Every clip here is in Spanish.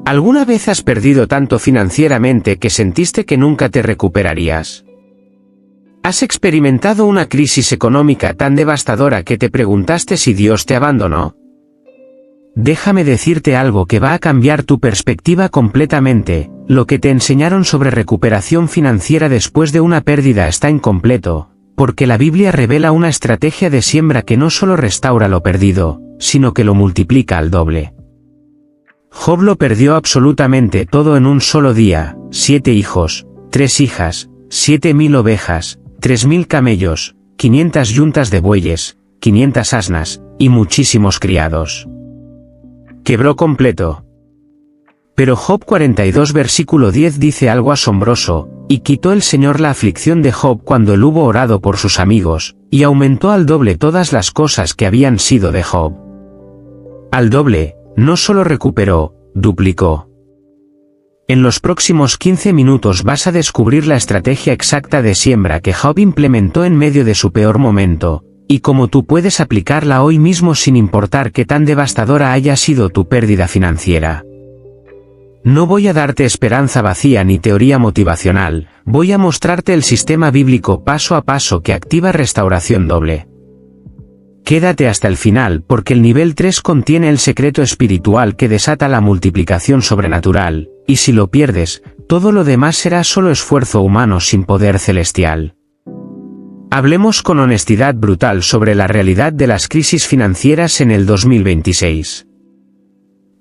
¿Alguna vez has perdido tanto financieramente que sentiste que nunca te recuperarías? ¿Has experimentado una crisis económica tan devastadora que te preguntaste si Dios te abandonó? Déjame decirte algo que va a cambiar tu perspectiva completamente. Lo que te enseñaron sobre recuperación financiera después de una pérdida está incompleto, porque la Biblia revela una estrategia de siembra que no solo restaura lo perdido, sino que lo multiplica al doble. Job lo perdió absolutamente todo en un solo día: 7 hijos, 3 hijas, 7.000 ovejas, 3.000 camellos, 500 yuntas de bueyes, 500 asnas, y muchísimos criados. Quebró completo. Pero Job 42 versículo 10 dice algo asombroso: y quitó el Señor la aflicción de Job cuando él hubo orado por sus amigos, y aumentó al doble todas las cosas que habían sido de Job. Al doble, no solo recuperó, duplicó. En los próximos 15 minutos vas a descubrir la estrategia exacta de siembra que Job implementó en medio de su peor momento, y cómo tú puedes aplicarla hoy mismo sin importar qué tan devastadora haya sido tu pérdida financiera. No voy a darte esperanza vacía ni teoría motivacional, voy a mostrarte el sistema bíblico paso a paso que activa restauración doble. Quédate hasta el final porque el nivel 3 contiene el secreto espiritual que desata la multiplicación sobrenatural, y si lo pierdes, todo lo demás será solo esfuerzo humano sin poder celestial. Hablemos con honestidad brutal sobre la realidad de las crisis financieras en el 2026.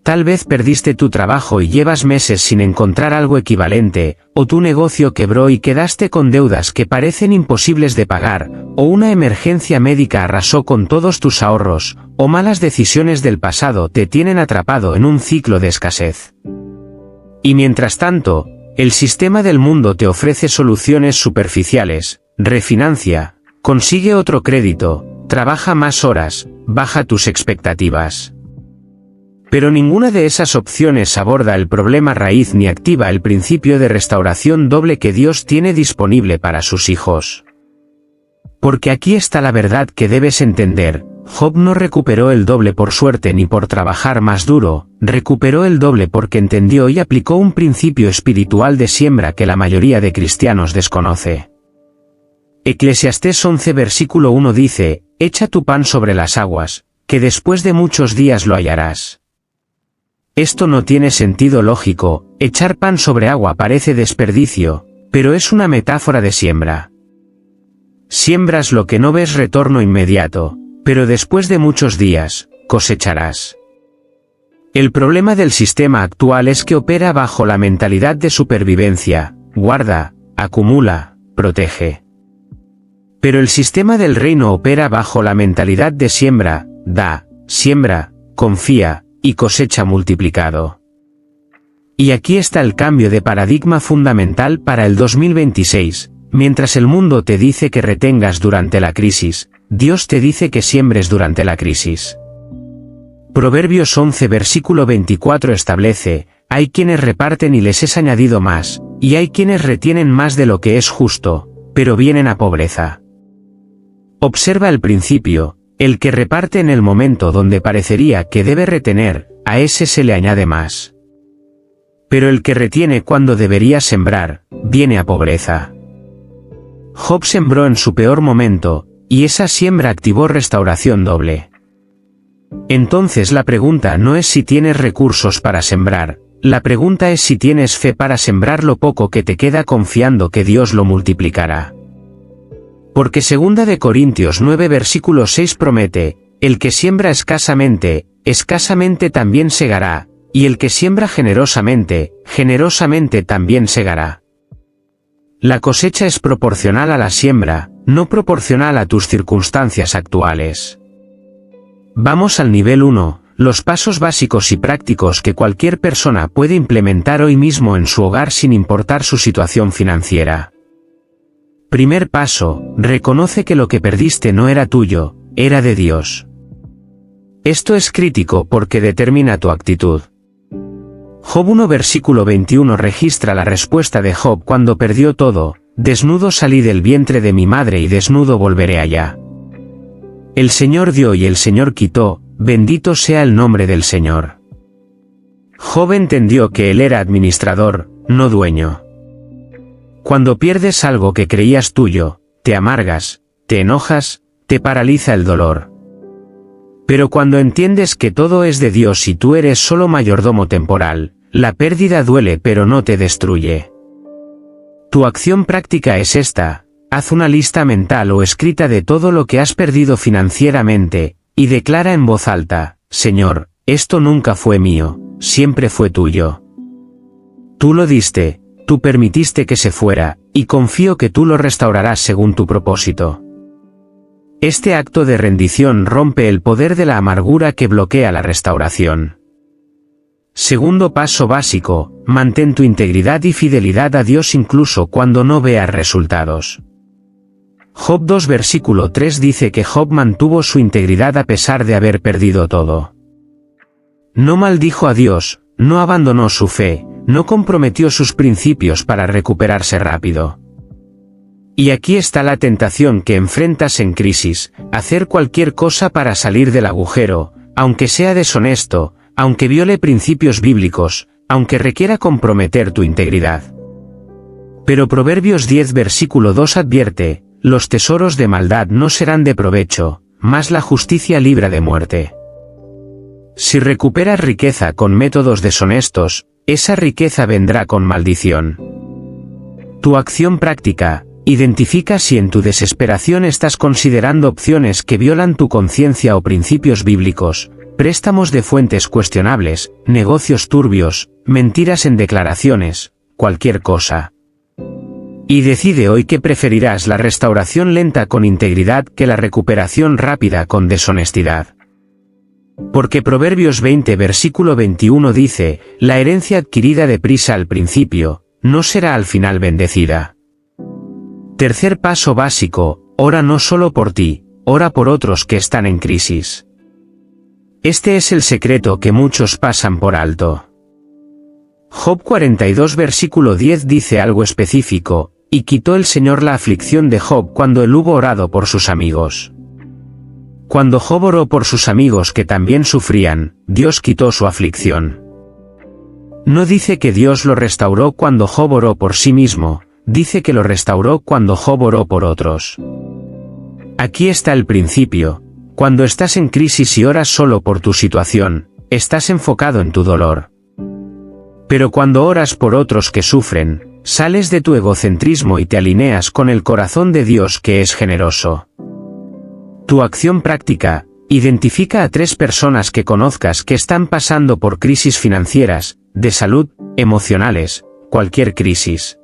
Tal vez perdiste tu trabajo y llevas meses sin encontrar algo equivalente, o tu negocio quebró y quedaste con deudas que parecen imposibles de pagar, o una emergencia médica arrasó con todos tus ahorros, o malas decisiones del pasado te tienen atrapado en un ciclo de escasez. Y mientras tanto, el sistema del mundo te ofrece soluciones superficiales: refinancia, consigue otro crédito, trabaja más horas, baja tus expectativas. Pero ninguna de esas opciones aborda el problema raíz ni activa el principio de restauración doble que Dios tiene disponible para sus hijos. Porque aquí está la verdad que debes entender: Job no recuperó el doble por suerte ni por trabajar más duro, recuperó el doble porque entendió y aplicó un principio espiritual de siembra que la mayoría de cristianos desconoce. Eclesiastés 11 versículo 1 dice: echa tu pan sobre las aguas, que después de muchos días lo hallarás. Esto no tiene sentido lógico, echar pan sobre agua parece desperdicio, pero es una metáfora de siembra. Siembras lo que no ves retorno inmediato, pero después de muchos días, cosecharás. El problema del sistema actual es que opera bajo la mentalidad de supervivencia: guarda, acumula, protege. Pero el sistema del reino opera bajo la mentalidad de siembra: da, siembra, confía, y cosecha multiplicado. Y aquí está el cambio de paradigma fundamental para el 2026, mientras el mundo te dice que retengas durante la crisis, Dios te dice que siembres durante la crisis. Proverbios 11 versículo 24 establece: hay quienes reparten y les es añadido más, y hay quienes retienen más de lo que es justo, pero vienen a pobreza. Observa el principio: el que reparte en el momento donde parecería que debe retener, a ese se le añade más. Pero el que retiene cuando debería sembrar, viene a pobreza. Job sembró en su peor momento, y esa siembra activó restauración doble. Entonces la pregunta no es si tienes recursos para sembrar, la pregunta es si tienes fe para sembrar lo poco que te queda confiando que Dios lo multiplicará. Porque 2 de Corintios 9 versículo 6 promete: el que siembra escasamente, escasamente también segará, y el que siembra generosamente, generosamente también segará. La cosecha es proporcional a la siembra, no proporcional a tus circunstancias actuales. Vamos al nivel 1, los pasos básicos y prácticos que cualquier persona puede implementar hoy mismo en su hogar sin importar su situación financiera. Primer paso: reconoce que lo que perdiste no era tuyo, era de Dios. Esto es crítico porque determina tu actitud. Job 1 versículo 21 registra la respuesta de Job cuando perdió todo: desnudo salí del vientre de mi madre y desnudo volveré allá. El Señor dio y el Señor quitó, bendito sea el nombre del Señor. Job entendió que él era administrador, no dueño. Cuando pierdes algo que creías tuyo, te amargas, te enojas, te paraliza el dolor. Pero cuando entiendes que todo es de Dios y tú eres solo mayordomo temporal, la pérdida duele pero no te destruye. Tu acción práctica es esta: haz una lista mental o escrita de todo lo que has perdido financieramente, y declara en voz alta: Señor, esto nunca fue mío, siempre fue tuyo. Tú lo diste, tú permitiste que se fuera, y confío que tú lo restaurarás según tu propósito. Este acto de rendición rompe el poder de la amargura que bloquea la restauración. Segundo paso básico: mantén tu integridad y fidelidad a Dios incluso cuando no veas resultados. Job 2 versículo 3 dice que Job mantuvo su integridad a pesar de haber perdido todo. No maldijo a Dios, no abandonó su fe, no comprometió sus principios para recuperarse rápido. Y aquí está la tentación que enfrentas en crisis: hacer cualquier cosa para salir del agujero, aunque sea deshonesto, aunque viole principios bíblicos, aunque requiera comprometer tu integridad. Pero Proverbios 10 versículo 2 advierte: los tesoros de maldad no serán de provecho, mas la justicia libra de muerte. Si recuperas riqueza con métodos deshonestos, esa riqueza vendrá con maldición. Tu acción práctica: identifica si en tu desesperación estás considerando opciones que violan tu conciencia o principios bíblicos, préstamos de fuentes cuestionables, negocios turbios, mentiras en declaraciones, cualquier cosa. Y decide hoy que preferirás la restauración lenta con integridad que la recuperación rápida con deshonestidad. Porque Proverbios 20 versículo 21 dice: la herencia adquirida deprisa al principio, no será al final bendecida. Tercer paso básico: ora no solo por ti, ora por otros que están en crisis. Este es el secreto que muchos pasan por alto. Job 42 versículo 10 dice algo específico: y quitó el Señor la aflicción de Job cuando él hubo orado por sus amigos. Cuando Job oró por sus amigos que también sufrían, Dios quitó su aflicción. No dice que Dios lo restauró cuando Job oró por sí mismo, dice que lo restauró cuando Job oró por otros. Aquí está el principio: cuando estás en crisis y oras solo por tu situación, estás enfocado en tu dolor. Pero cuando oras por otros que sufren, sales de tu egocentrismo y te alineas con el corazón de Dios que es generoso. Tu acción práctica: identifica a 3 personas que conozcas que están pasando por crisis financieras, de salud, emocionales, cualquier crisis.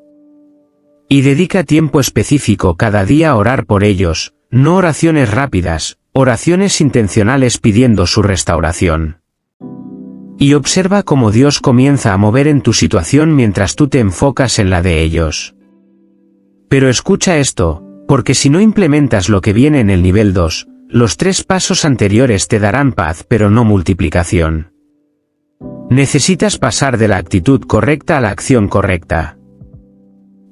Y dedica tiempo específico cada día a orar por ellos, no oraciones rápidas, oraciones intencionales pidiendo su restauración. Y observa cómo Dios comienza a mover en tu situación mientras tú te enfocas en la de ellos. Pero escucha esto, porque si no implementas lo que viene en el nivel 2, los 3 pasos anteriores te darán paz pero no multiplicación. Necesitas pasar de la actitud correcta a la acción correcta.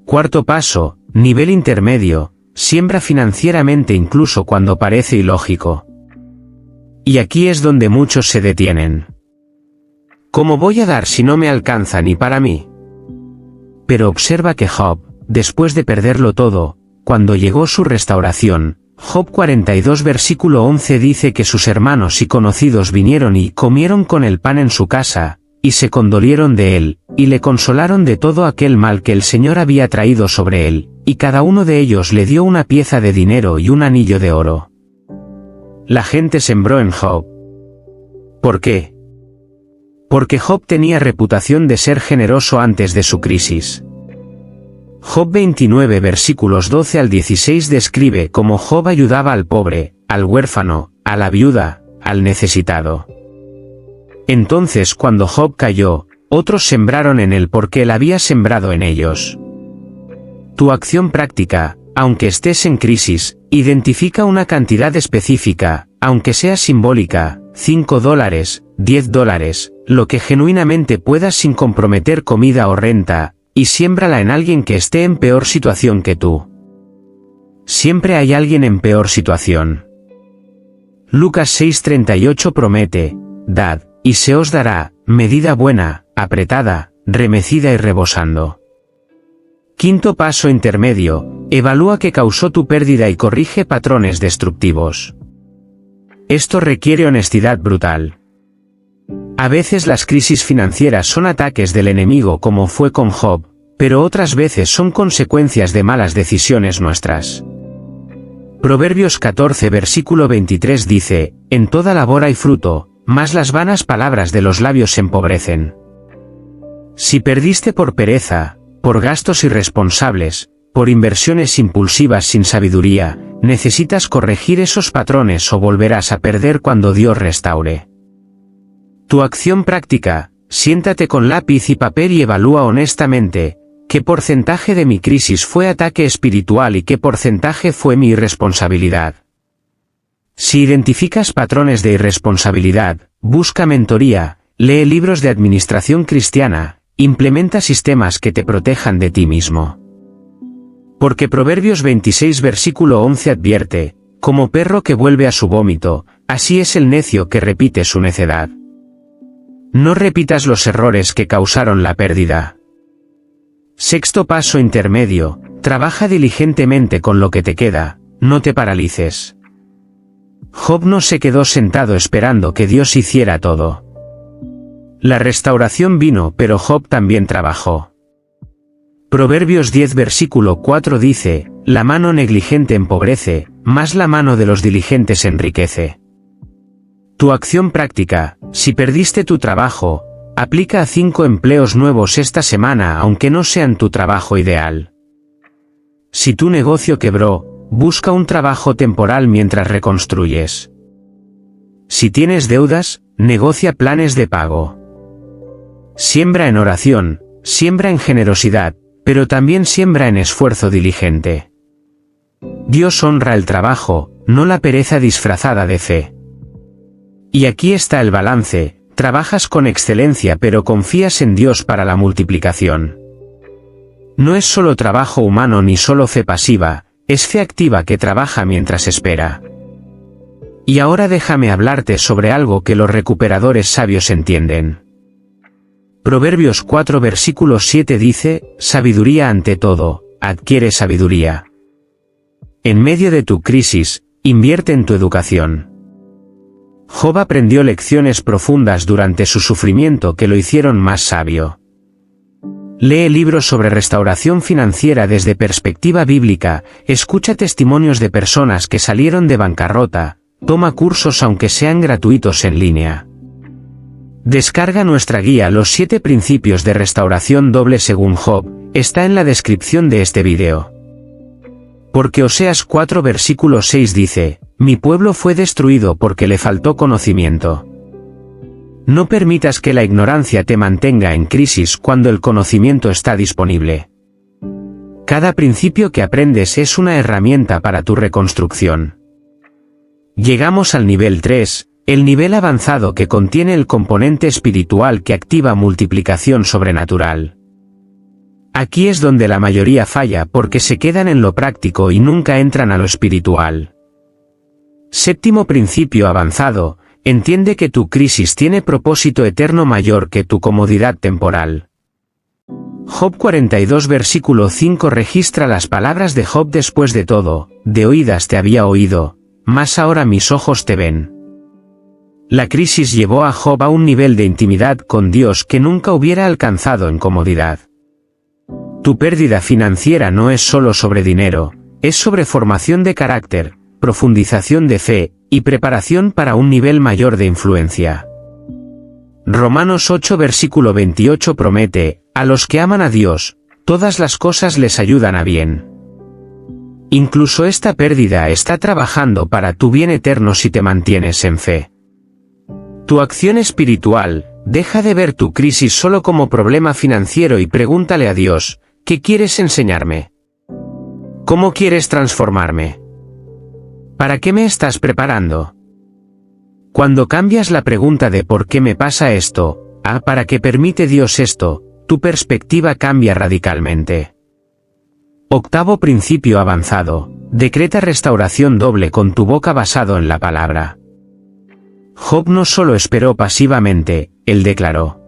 Cuarto paso: nivel intermedio: siembra financieramente incluso cuando parece ilógico. Y aquí es donde muchos se detienen. ¿Cómo voy a dar si no me alcanza ni para mí? Pero observa que Job, después de perderlo todo, cuando llegó su restauración, Job 42 versículo 11 dice que sus hermanos y conocidos vinieron y comieron con el pan en su casa, y se condolieron de él, y le consolaron de todo aquel mal que el Señor había traído sobre él, y cada uno de ellos le dio una pieza de dinero y un anillo de oro. La gente sembró en Job. ¿Por qué? Porque Job tenía reputación de ser generoso antes de su crisis. Job 29 versículos 12 al 16 describe cómo Job ayudaba al pobre, al huérfano, a la viuda, al necesitado. Entonces cuando Job cayó, otros sembraron en él porque él había sembrado en ellos. Tu acción práctica: aunque estés en crisis, identifica una cantidad específica, aunque sea simbólica, $5, $10, lo que genuinamente puedas sin comprometer comida o renta, y siémbrala en alguien que esté en peor situación que tú. Siempre hay alguien en peor situación. Lucas 6:38 promete: dad, y se os dará, medida buena, apretada, remecida y rebosando. Quinto paso intermedio, evalúa qué causó tu pérdida y corrige patrones destructivos. Esto requiere honestidad brutal. A veces las crisis financieras son ataques del enemigo como fue con Job, pero otras veces son consecuencias de malas decisiones nuestras. Proverbios 14 versículo 23 dice, en toda labor hay fruto, mas las vanas palabras de los labios empobrecen. Si perdiste por pereza, por gastos irresponsables, por inversiones impulsivas sin sabiduría, necesitas corregir esos patrones o volverás a perder cuando Dios restaure. Tu acción práctica, siéntate con lápiz y papel y evalúa honestamente, ¿qué porcentaje de mi crisis fue ataque espiritual y qué porcentaje fue mi irresponsabilidad? Si identificas patrones de irresponsabilidad, busca mentoría, lee libros de administración cristiana, implementa sistemas que te protejan de ti mismo. Porque Proverbios 26 versículo 11 advierte, como perro que vuelve a su vómito, así es el necio que repite su necedad. No repitas los errores que causaron la pérdida. Sexto paso intermedio, trabaja diligentemente con lo que te queda, no te paralices. Job no se quedó sentado esperando que Dios hiciera todo. La restauración vino, pero Job también trabajó. Proverbios 10 versículo 4 dice, la mano negligente empobrece, mas la mano de los diligentes enriquece. Tu acción práctica, si perdiste tu trabajo, aplica a 5 empleos nuevos esta semana aunque no sean tu trabajo ideal. Si tu negocio quebró, busca un trabajo temporal mientras reconstruyes. Si tienes deudas, negocia planes de pago. Siembra en oración, siembra en generosidad, pero también siembra en esfuerzo diligente. Dios honra el trabajo, no la pereza disfrazada de fe. Y aquí está el balance, trabajas con excelencia pero confías en Dios para la multiplicación. No es solo trabajo humano ni solo fe pasiva, es fe activa que trabaja mientras espera. Y ahora déjame hablarte sobre algo que los recuperadores sabios entienden. Proverbios 4 versículo 7 dice, sabiduría ante todo, adquiere sabiduría. En medio de tu crisis, invierte en tu educación. Job aprendió lecciones profundas durante su sufrimiento que lo hicieron más sabio. Lee libros sobre restauración financiera desde perspectiva bíblica, escucha testimonios de personas que salieron de bancarrota, toma cursos aunque sean gratuitos en línea. Descarga nuestra guía Los 7 principios de restauración doble según Job, está en la descripción de este video. Porque Oseas 4 versículo 6 dice, mi pueblo fue destruido porque le faltó conocimiento. No permitas que la ignorancia te mantenga en crisis cuando el conocimiento está disponible. Cada principio que aprendes es una herramienta para tu reconstrucción. Llegamos al nivel 3, el nivel avanzado que contiene el componente espiritual que activa multiplicación sobrenatural. Aquí es donde la mayoría falla porque se quedan en lo práctico y nunca entran a lo espiritual. Séptimo principio avanzado, entiende que tu crisis tiene propósito eterno mayor que tu comodidad temporal. Job 42 versículo 5 registra las palabras de Job después de todo, de oídas te había oído, mas ahora mis ojos te ven. La crisis llevó a Job a un nivel de intimidad con Dios que nunca hubiera alcanzado en comodidad. Tu pérdida financiera no es solo sobre dinero, es sobre formación de carácter, profundización de fe, y preparación para un nivel mayor de influencia. Romanos 8 versículo 28 promete, a los que aman a Dios, todas las cosas les ayudan a bien. Incluso esta pérdida está trabajando para tu bien eterno si te mantienes en fe. Tu acción espiritual, deja de ver tu crisis solo como problema financiero y pregúntale a Dios, ¿qué quieres enseñarme? ¿Cómo quieres transformarme? ¿Para qué me estás preparando? Cuando cambias la pregunta de ¿por qué me pasa esto? a ¿para qué permite Dios esto?, tu perspectiva cambia radicalmente. Octavo principio avanzado, decreta restauración doble con tu boca basado en la palabra. Job no solo esperó pasivamente, él declaró.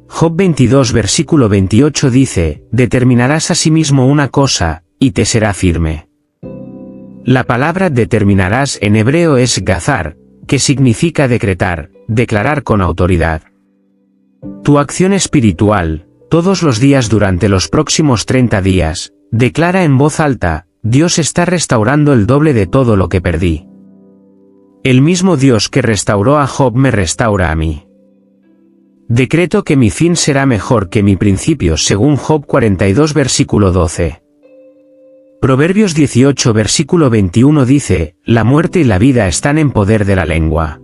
Job 22 versículo 28 dice, determinarás asimismo una cosa, y te será firme. La palabra determinarás en hebreo es gazar, que significa decretar, declarar con autoridad. Tu acción espiritual, todos los días durante los próximos 30 días, declara en voz alta, Dios está restaurando el doble de todo lo que perdí. El mismo Dios que restauró a Job me restaura a mí. Decreto que mi fin será mejor que mi principio según Job 42 versículo 12. Proverbios 18 versículo 21 dice, la muerte y la vida están en poder de la lengua.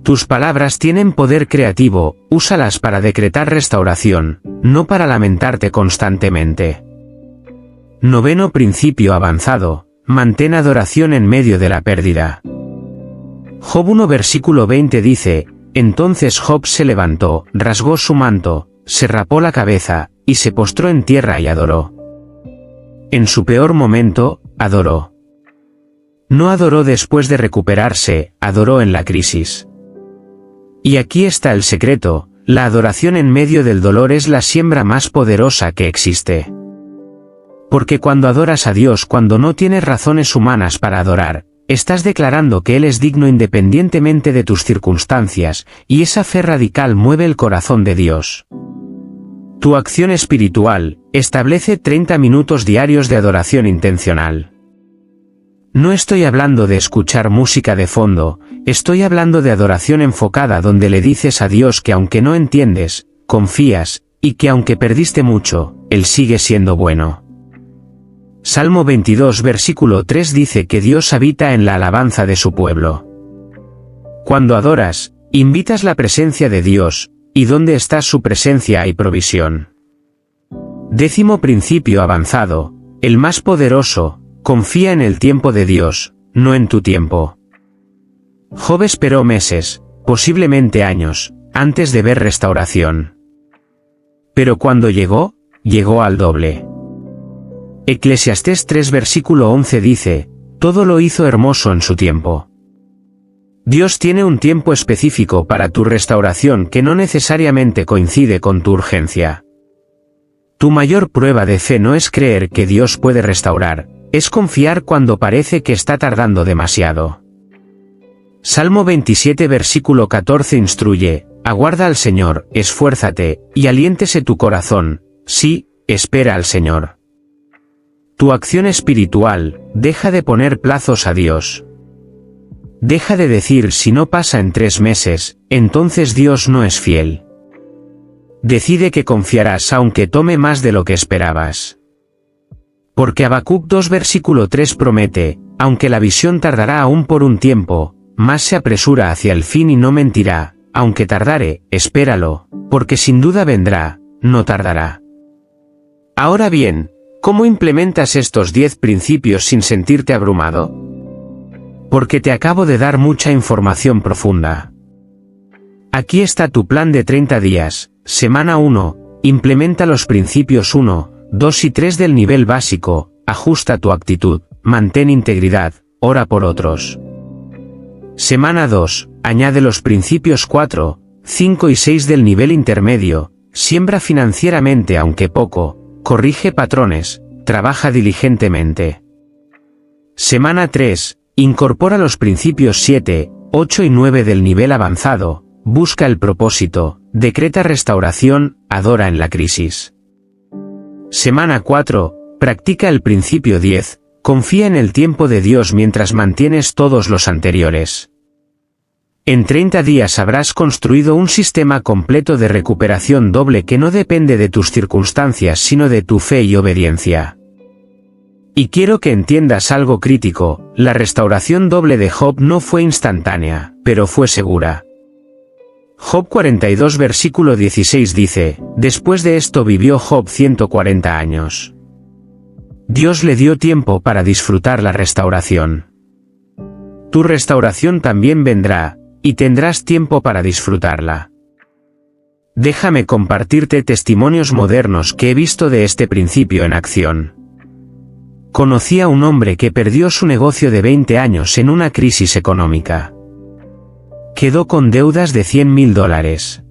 Tus palabras tienen poder creativo, úsalas para decretar restauración, no para lamentarte constantemente. Noveno principio avanzado, mantén adoración en medio de la pérdida. Job 1 versículo 20 dice, entonces Job se levantó, rasgó su manto, se rapó la cabeza, y se postró en tierra y adoró. En su peor momento, adoró. No adoró después de recuperarse, adoró en la crisis. Y aquí está el secreto, la adoración en medio del dolor es la siembra más poderosa que existe. Porque cuando adoras a Dios cuando no tienes razones humanas para adorar, estás declarando que Él es digno independientemente de tus circunstancias, y esa fe radical mueve el corazón de Dios. Tu acción espiritual, establece 30 minutos diarios de adoración intencional. No estoy hablando de escuchar música de fondo, estoy hablando de adoración enfocada donde le dices a Dios que aunque no entiendes, confías, y que aunque perdiste mucho, Él sigue siendo bueno. Salmo 22 versículo 3 dice que Dios habita en la alabanza de su pueblo. Cuando adoras, invitas la presencia de Dios, y donde está su presencia hay provisión. Décimo principio avanzado, el más poderoso, confía en el tiempo de Dios, no en tu tiempo. Job esperó meses, posiblemente años, antes de ver restauración. Pero cuando llegó, llegó al doble. Eclesiastés 3 versículo 11 dice, todo lo hizo hermoso en su tiempo. Dios tiene un tiempo específico para tu restauración que no necesariamente coincide con tu urgencia. Tu mayor prueba de fe no es creer que Dios puede restaurar, es confiar cuando parece que está tardando demasiado. Salmo 27 versículo 14 instruye, aguarda al Señor, esfuérzate, y aliéntese tu corazón, sí, espera al Señor. Tu acción espiritual, deja de poner plazos a Dios. Deja de decir si no pasa en 3 meses, entonces Dios no es fiel. Decide que confiarás aunque tome más de lo que esperabas. Porque Habacuc 2 versículo 3 promete, aunque la visión tardará aún por un tiempo, más se apresura hacia el fin y no mentirá, aunque tardare, espéralo, porque sin duda vendrá, no tardará. Ahora bien, ¿cómo implementas estos 10 principios sin sentirte abrumado? Porque te acabo de dar mucha información profunda. Aquí está tu plan de 30 días, semana 1, implementa los principios 1, 2 y 3 del nivel básico, ajusta tu actitud, mantén integridad, ora por otros. Semana 2, añade los principios 4, 5 y 6 del nivel intermedio, siembra financieramente aunque poco, corrige patrones, trabaja diligentemente. Semana 3, incorpora los principios 7, 8 y 9 del nivel avanzado, busca el propósito, decreta restauración, adora en la crisis. Semana 4, practica el principio 10, confía en el tiempo de Dios mientras mantienes todos los anteriores. En 30 días habrás construido un sistema completo de recuperación doble que no depende de tus circunstancias sino de tu fe y obediencia. Y quiero que entiendas algo crítico, la restauración doble de Job no fue instantánea, pero fue segura. Job 42 versículo 16 dice, después de esto vivió Job 140 años. Dios le dio tiempo para disfrutar la restauración. Tu restauración también vendrá, y tendrás tiempo para disfrutarla. Déjame compartirte testimonios modernos que he visto de este principio en acción. Conocí a un hombre que perdió su negocio de 20 años en una crisis económica. quedó con deudas de $100,000.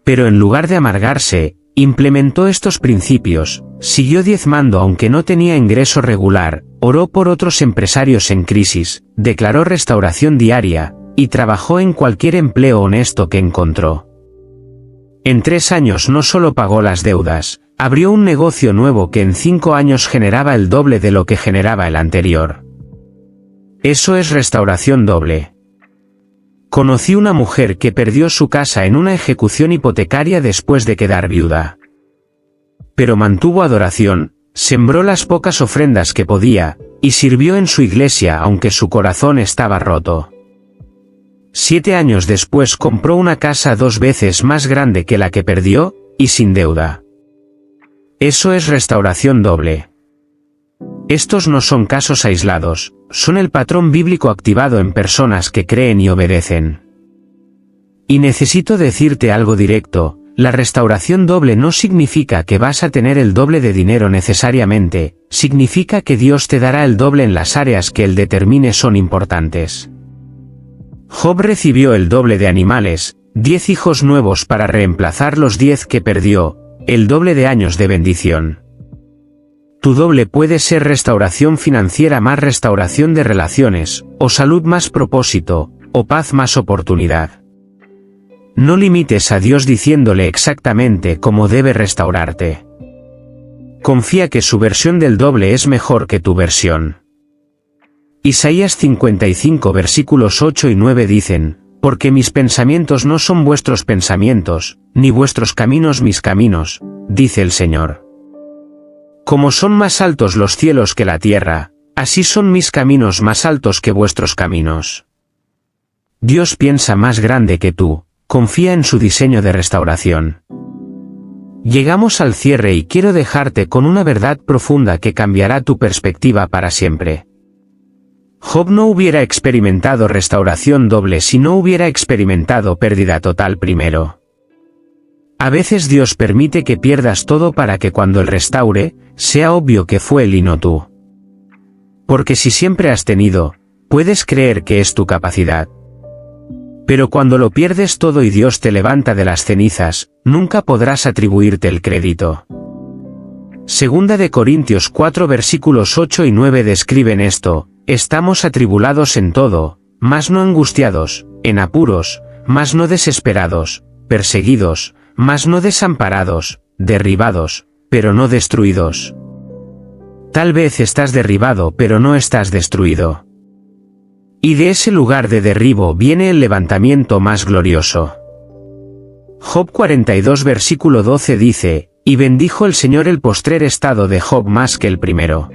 Pero en lugar de amargarse, implementó estos principios, siguió diezmando aunque no tenía ingreso regular, oró por otros empresarios en crisis, declaró restauración diaria, y trabajó en cualquier empleo honesto que encontró. En 3 años no solo pagó las deudas, abrió un negocio nuevo que en 5 años generaba el doble de lo que generaba el anterior. Eso es restauración doble. Conocí una mujer que perdió su casa en una ejecución hipotecaria después de quedar viuda. Pero mantuvo adoración, sembró las pocas ofrendas que podía, y sirvió en su iglesia aunque su corazón estaba roto. 7 años después compró una casa 2 veces más grande que la que perdió, y sin deuda. Eso es restauración doble. Estos no son casos aislados, son el patrón bíblico activado en personas que creen y obedecen. Y necesito decirte algo directo, la restauración doble no significa que vas a tener el doble de dinero necesariamente, significa que Dios te dará el doble en las áreas que Él determine son importantes. Job recibió el doble de animales, 10 hijos nuevos para reemplazar los 10 que perdió, el doble de años de bendición. Tu doble puede ser restauración financiera más restauración de relaciones, o salud más propósito, o paz más oportunidad. No limites a Dios diciéndole exactamente cómo debe restaurarte. Confía que su versión del doble es mejor que tu versión. Isaías 55 versículos 8 y 9 dicen, porque mis pensamientos no son vuestros pensamientos, ni vuestros caminos mis caminos, dice el Señor. Como son más altos los cielos que la tierra, así son mis caminos más altos que vuestros caminos. Dios piensa más grande que tú, confía en su diseño de restauración. Llegamos al cierre y quiero dejarte con una verdad profunda que cambiará tu perspectiva para siempre. Job no hubiera experimentado restauración doble si no hubiera experimentado pérdida total primero. A veces Dios permite que pierdas todo para que cuando Él restaure, sea obvio que fue Él y no tú. Porque si siempre has tenido, puedes creer que es tu capacidad. Pero cuando lo pierdes todo y Dios te levanta de las cenizas, nunca podrás atribuirte el crédito. Segunda de Corintios 4 versículos 8 y 9 describen esto, estamos atribulados en todo, mas no angustiados, en apuros, mas no desesperados, perseguidos, mas no desamparados, derribados, pero no destruidos. Tal vez estás derribado pero no estás destruido. Y de ese lugar de derribo viene el levantamiento más glorioso. Job 42 versículo 12 dice, y bendijo el Señor el postrer estado de Job más que el primero.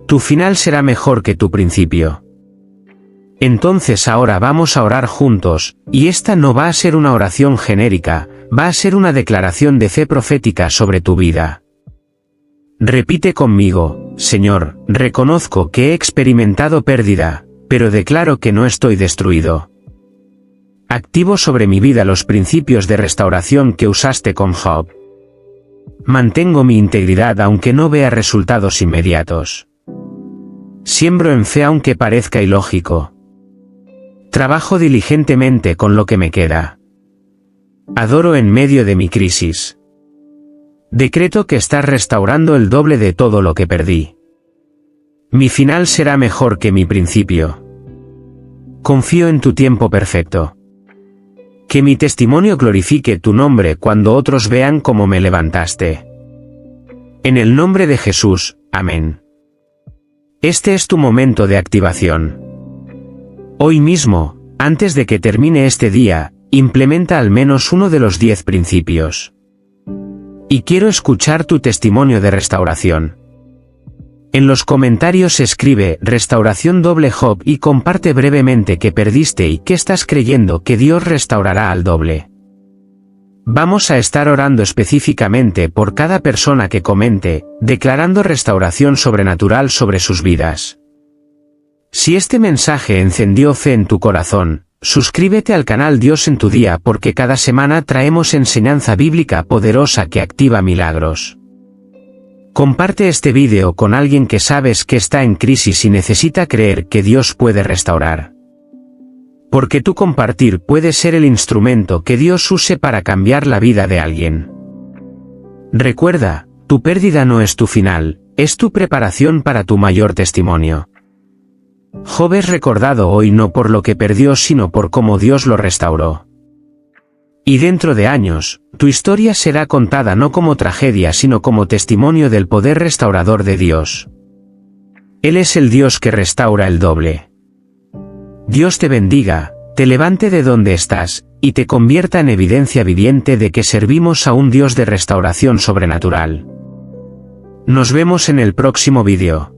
Tu final será mejor que tu principio. Entonces ahora vamos a orar juntos, y esta no va a ser una oración genérica, va a ser una declaración de fe profética sobre tu vida. Repite conmigo, Señor, reconozco que he experimentado pérdida, pero declaro que no estoy destruido. Activo sobre mi vida los principios de restauración que usaste con Job. Mantengo mi integridad aunque no vea resultados inmediatos. Siembro en fe aunque parezca ilógico. Trabajo diligentemente con lo que me queda. Adoro en medio de mi crisis. Decreto que estás restaurando el doble de todo lo que perdí. Mi final será mejor que mi principio. Confío en tu tiempo perfecto. Que mi testimonio glorifique tu nombre cuando otros vean cómo me levantaste. En el nombre de Jesús, amén. Este es tu momento de activación. Hoy mismo, antes de que termine este día, implementa al menos uno de los 10 principios. Y quiero escuchar tu testimonio de restauración. En los comentarios escribe Restauración doble Job y comparte brevemente qué perdiste y qué estás creyendo que Dios restaurará al doble. Vamos a estar orando específicamente por cada persona que comente, declarando restauración sobrenatural sobre sus vidas. Si este mensaje encendió fe en tu corazón, suscríbete al canal Dios en tu día porque cada semana traemos enseñanza bíblica poderosa que activa milagros. Comparte este vídeo con alguien que sabes que está en crisis y necesita creer que Dios puede restaurar. Porque tu compartir puede ser el instrumento que Dios use para cambiar la vida de alguien. Recuerda, tu pérdida no es tu final, es tu preparación para tu mayor testimonio. Job es recordado hoy no por lo que perdió sino por cómo Dios lo restauró. Y dentro de años, tu historia será contada no como tragedia sino como testimonio del poder restaurador de Dios. Él es el Dios que restaura el doble. Dios te bendiga, te levante de donde estás, y te convierta en evidencia viviente de que servimos a un Dios de restauración sobrenatural. Nos vemos en el próximo vídeo.